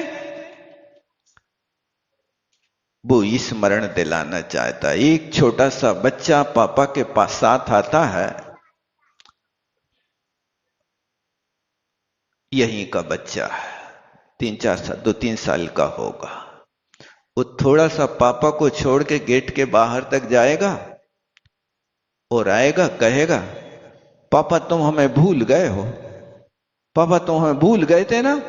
वो स्मरण दिलाना चाहता। एक छोटा सा बच्चा पापा के पास साथ आता है, यहीं का बच्चा है, 2-3 साल का होगा। वो थोड़ा सा पापा को छोड़ के गेट के बाहर तक जाएगा और आएगा, कहेगा, पापा तुम हमें भूल गए हो, पापा तुम हमें भूल गए थे ना?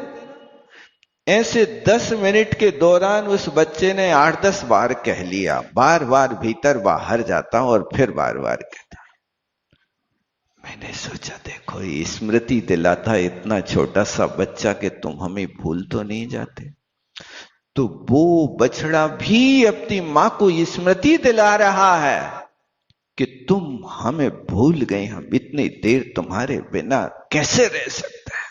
ऐसे 10 मिनट के दौरान उस बच्चे ने 8-10 बार कह लिया। बार बार भीतर बाहर जाता और फिर बार बार कहता। मैंने सोचा देखो, स्मृति दिलाता इतना छोटा सा बच्चा कि तुम हमें भूल तो नहीं जाते। तो वो बछड़ा भी अपनी मां को स्मृति दिला रहा है कि तुम हमें भूल गए, हम इतनी देर तुम्हारे बिना कैसे रह सकते हैं।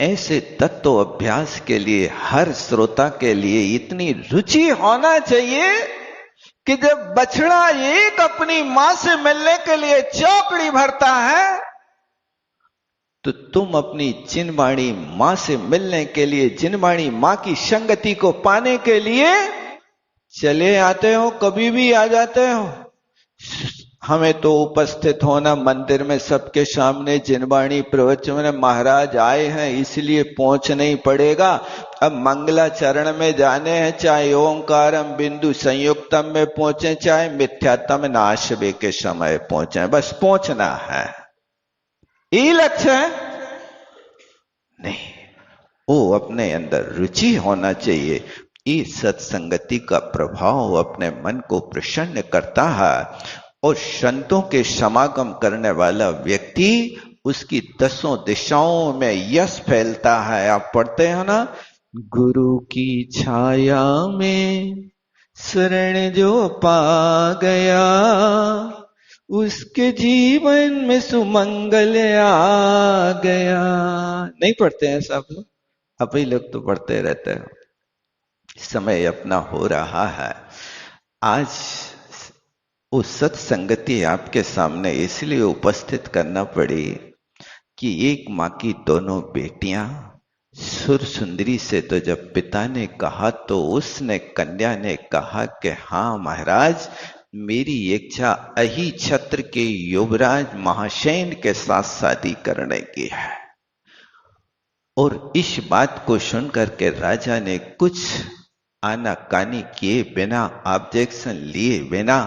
ऐसे तत्व अभ्यास के लिए हर श्रोता के लिए इतनी रुचि होना चाहिए कि जब बछड़ा एक अपनी मां से मिलने के लिए चौकड़ी भरता है, तो तुम अपनी जिनवाणी मां से मिलने के लिए, जिनवाणी मां की संगति को पाने के लिए चले आते हो, कभी भी आ जाते हो। हमें तो उपस्थित होना मंदिर में सबके सामने जिनवाणी प्रवचन में, महाराज आए हैं इसलिए पहुंचना ही पड़ेगा। अब मंगलाचरण में जाने हैं, चाहे ओंकारम बिंदु संयुक्तम में पहुंचे, चाहे मिथ्यात्म नाशवे के समय पहुंचे, बस पहुंचना है, यही लक्ष्य है। नहीं, वो अपने अंदर रुचि होना चाहिए। इस सत्संगति का प्रभाव अपने मन को प्रसन्न करता है, और संतों के समागम करने वाला व्यक्ति, उसकी 10 दिशाओं में यश फैलता है। आप पढ़ते हैं ना, गुरु की छाया में शरण जो पा गया, उसके जीवन में सुमंगल आ गया। नहीं पढ़ते हैं सब लोग? आप ही लोग तो पढ़ते रहते हो। समय अपना हो रहा है। आज वो सत्संगति आपके सामने इसलिए उपस्थित करना पड़ी कि एक मां की दोनों बेटियां सुर सुंदरी से, तो जब पिता ने कहा तो उसने, कन्या ने कहा कि हाँ महाराज, मेरी इच्छा अहि छत्र के युवराज महाशैन के साथ शादी करने की है। और इस बात को सुनकर के राजा ने कुछ आनाकानी किए बिना, ऑब्जेक्शन लिए बिना,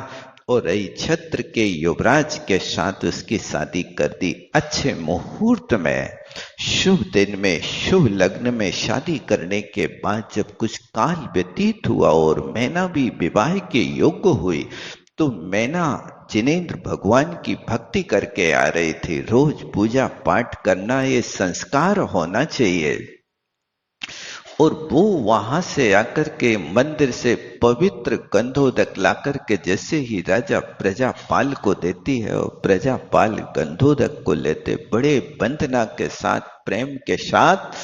और छत्र के युवराज के साथ उसकी शादी कर दी। अच्छे मुहूर्त में शुभ दिन में शुभ लग्न में शादी करने के बाद जब कुछ काल व्यतीत हुआ और मैना भी विवाह के योग्य हुई, तो मैना जिनेंद्र भगवान की भक्ति करके आ रही थी। रोज पूजा पाठ करना ये संस्कार होना चाहिए। और वो वहां से आकर के मंदिर से पवित्र गंधोदक लाकर के जैसे ही राजा प्रजापाल को देती है, और प्रजापाल गंधोदक को लेते बड़े वंदना के साथ, प्रेम के साथ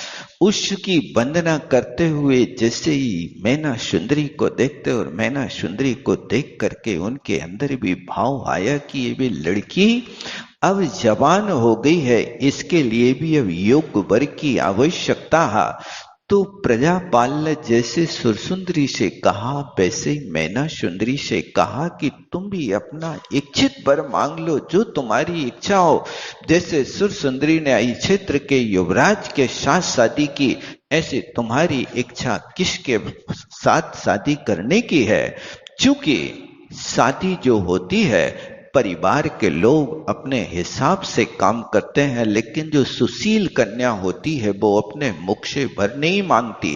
उसकी वंदना करते हुए जैसे ही मैना सुंदरी को देखते, और मैना सुंदरी को देख करके उनके अंदर भी भाव आया कि ये भी लड़की अब जवान हो गई है, इसके लिए भी अब योग्य वर की आवश्यकता है। तो प्रजापाल ने जैसे सुरसुंदरी से कहा वैसे ही मैना सुंदरी से कहा कि तुम भी अपना इच्छित वर मांग लो, जो तुम्हारी इच्छा हो। जैसे सुरसुंदरी ने क्षेत्र के युवराज के साथ शादी की, ऐसे तुम्हारी इच्छा किसके साथ शादी करने की है? चूंकि शादी जो होती है परिवार के लोग अपने हिसाब से काम करते हैं, लेकिन जो सुशील कन्या होती है वो अपने मुख से वर नहीं मांगती।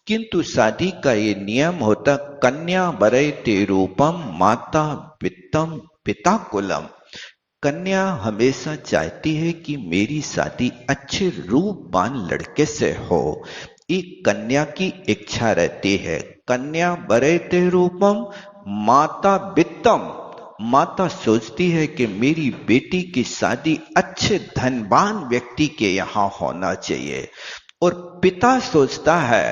किंतु शादी का ये नियम होता, कन्या वरयते रूपम माता वित्तम पिता कुलम। कन्या हमेशा चाहती है कि मेरी शादी अच्छे रूपवान लड़के से हो, एक कन्या की इच्छा रहती है। कन्या वरयते रूपम माता वित्तम, माता सोचती है कि मेरी बेटी की शादी अच्छे धनवान व्यक्ति के यहाँ होना चाहिए, और पिता सोचता है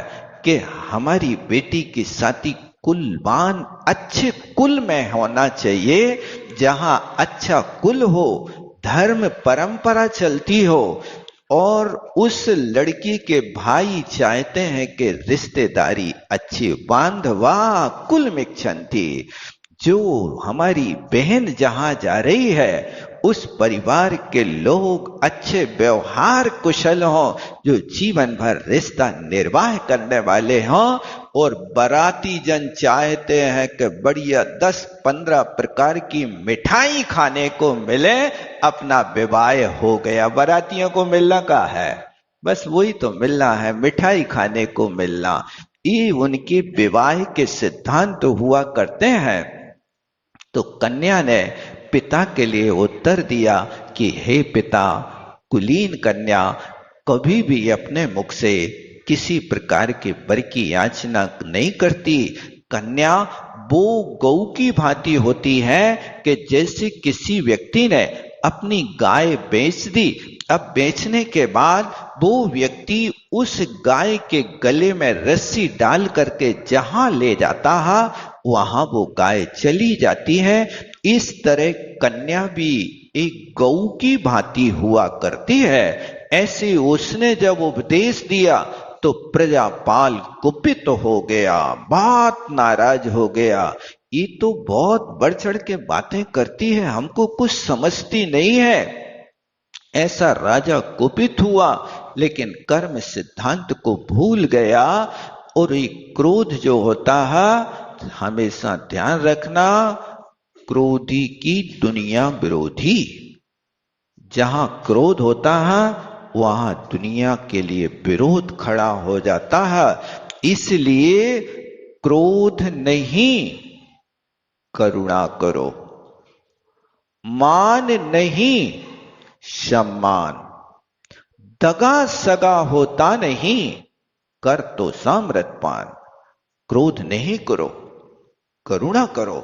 कि हमारी बेटी की शादी कुलवान अच्छे कुल में होना चाहिए, जहां अच्छा कुल हो, धर्म परंपरा चलती हो। और उस लड़की के भाई चाहते हैं कि रिश्तेदारी अच्छी, बांधवा कुल मिक्षंती, जो हमारी बहन जहां जा रही है उस परिवार के लोग अच्छे व्यवहार कुशल हों, जो जीवन भर रिश्ता निर्वाह करने वाले हों। और बाराती जन चाहते हैं कि बढ़िया 10-15 प्रकार की मिठाई खाने को मिले, अपना विवाह हो गया। बारातियों को मिलना का है, बस वही तो मिलना है, मिठाई खाने को मिलना। ये उनके विवाह के सिद्धांत हुआ करते हैं। तो कन्या ने पिता के लिए उत्तर दिया कि हे पिता, कुलीन कन्या कभी भी अपने मुख से किसी प्रकार के वर की याचना नहीं करती। कन्या वो गौ की भांति होती है कि जैसे किसी व्यक्ति ने अपनी गाय बेच दी, अब बेचने के बाद वो व्यक्ति उस गाय के गले में रस्सी डाल करके जहां ले जाता है वहां वो गाय चली जाती है। इस तरह कन्या भी एक गौ की भांति हुआ करती है। ऐसे उसने जब उपदेश दिया तो प्रजापाल कुपित हो गया, बहुत नाराज हो गया। ये तो बहुत बढ़ चढ़ के बातें करती है, हमको कुछ समझती नहीं है। ऐसा राजा कुपित हुआ, लेकिन कर्म सिद्धांत को भूल गया। और ये क्रोध जो होता है, हमेशा ध्यान रखना, क्रोधी की दुनिया विरोधी। जहां क्रोध होता है वहां दुनिया के लिए विरोध खड़ा हो जाता है। इसलिए क्रोध नहीं, करुणा करो। मान नहीं, सम्मान। दगा सगा होता नहीं, कर तो साम्रतपान। क्रोध नहीं करो, करुणा करो।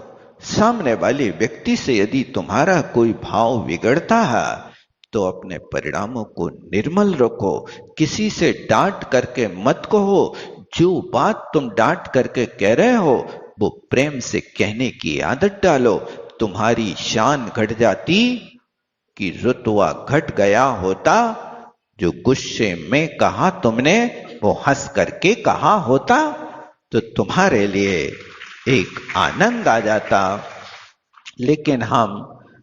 सामने वाले व्यक्ति से यदि तुम्हारा कोई भाव बिगड़ता है तो अपने परिणामों को निर्मल रखो। किसी से डांट करके मत कहो। जो बात तुम डांट करके कह रहे हो वो प्रेम से कहने की आदत डालो। तुम्हारी शान घट जाती कि रुतवा घट गया होता। जो गुस्से में कहा तुमने वो हंस करके कहा होता तो तुम्हारे लिए एक आनंद आ जाता। लेकिन हम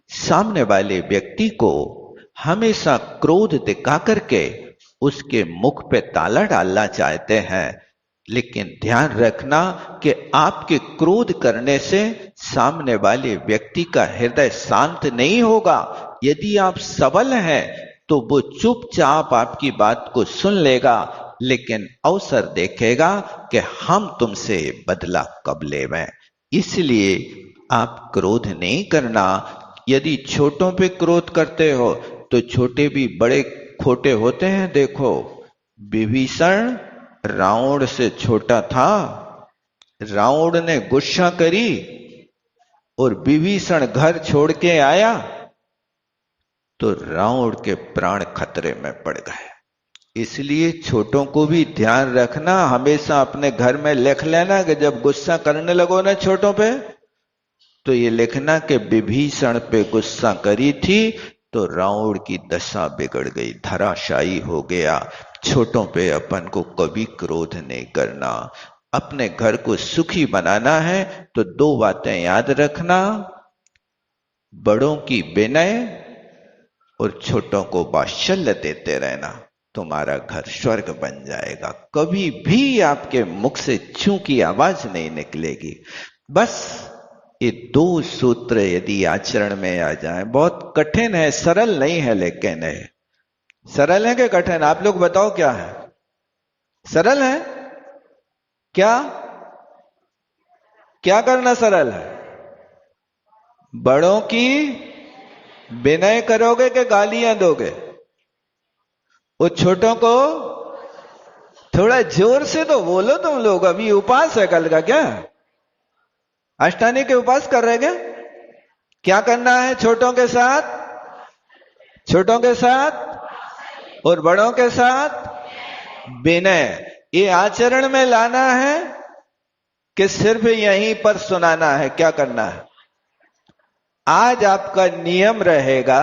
सामने वाले व्यक्ति को हमेशा क्रोध दिखा करके उसके मुख पे ताला डालना चाहते हैं। लेकिन ध्यान रखना कि आपके क्रोध करने से सामने वाले व्यक्ति का हृदय शांत नहीं होगा। यदि आप सबल हैं तो वो चुपचाप आपकी बात को सुन लेगा, लेकिन अवसर देखेगा कि हम तुमसे बदला कब लेवें। इसलिए आप क्रोध नहीं करना। यदि छोटों पे क्रोध करते हो तो छोटे भी बड़े खोटे होते हैं। देखो, विभीषण रावण से छोटा था, रावण ने गुस्सा करी और विभीषण घर छोड़ के आया तो रावण के प्राण खतरे में पड़ गए। इसलिए छोटों को भी ध्यान रखना, हमेशा अपने घर में लिख लेना कि जब गुस्सा करने लगो ना छोटों पे, तो ये लिखना कि विभीषण पे गुस्सा करी थी तो रावण की दशा बिगड़ गई, धराशायी हो गया। छोटों पे अपन को कभी क्रोध नहीं करना। अपने घर को सुखी बनाना है तो दो बातें याद रखना, बड़ों की विनय और छोटों को वात्सल्य देते रहना। तुम्हारा घर स्वर्ग बन जाएगा। कभी भी आपके मुख से छू की आवाज नहीं निकलेगी। बस ये दो सूत्र यदि आचरण में आ जाए, बहुत कठिन है, सरल नहीं है, लेकिन है। सरल है कि कठिन? आप लोग बताओ क्या है? सरल है क्या? क्या करना सरल है? बड़ों की विनय करोगे कि गालियां दोगे? वो छोटों को थोड़ा जोर से तो बोलो तुम लोग। अभी उपास है कल का, क्या अष्टानी के उपास कर रहे क्या? क्या करना है छोटों के साथ? छोटों के साथ और बड़ों के साथ विनय। ये आचरण में लाना है कि सिर्फ यहीं पर सुनाना है? क्या करना है? आज आपका नियम रहेगा,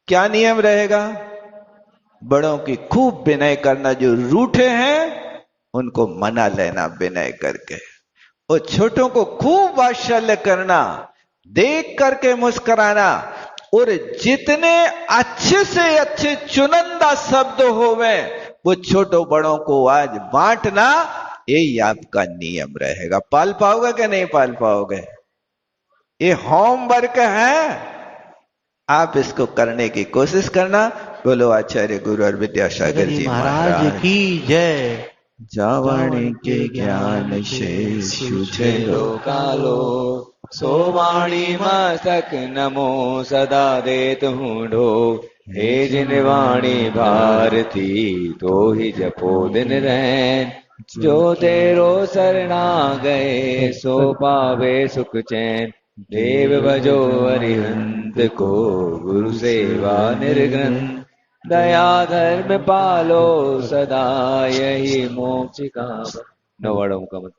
क्या नियम रहेगा? बड़ों की खूब विनय करना। जो रूठे हैं उनको मना लेना विनय करके, और छोटों को खूब वात्सल्य करना, देख करके मुस्कुराना। और जितने अच्छे से अच्छे चुनिंदा शब्द होवे वो छोटों बड़ों को आज बांटना, यही आपका नियम रहेगा। पाल पाओगे कि नहीं पाल पाओगे? ये होमवर्क है, आप इसको करने की कोशिश करना। बोलो आचार्य गुरु और विद्यासागर जी महाराज की जय। जावणी के ज्ञान से सूझे कालो सो वाणी मस्तक नमो सदा देत हूँ ढो। हे जिन वाणी भारती तो ही जपो दिन रैन। जो तेरो शरणा गए सो पावे सुख चैन। देव भजो अरिहंत को गुरु सेवा निर्ग्रंथ। दया धर्म पालो सदा यही मोक्ष का नवाड़ा मुका मत।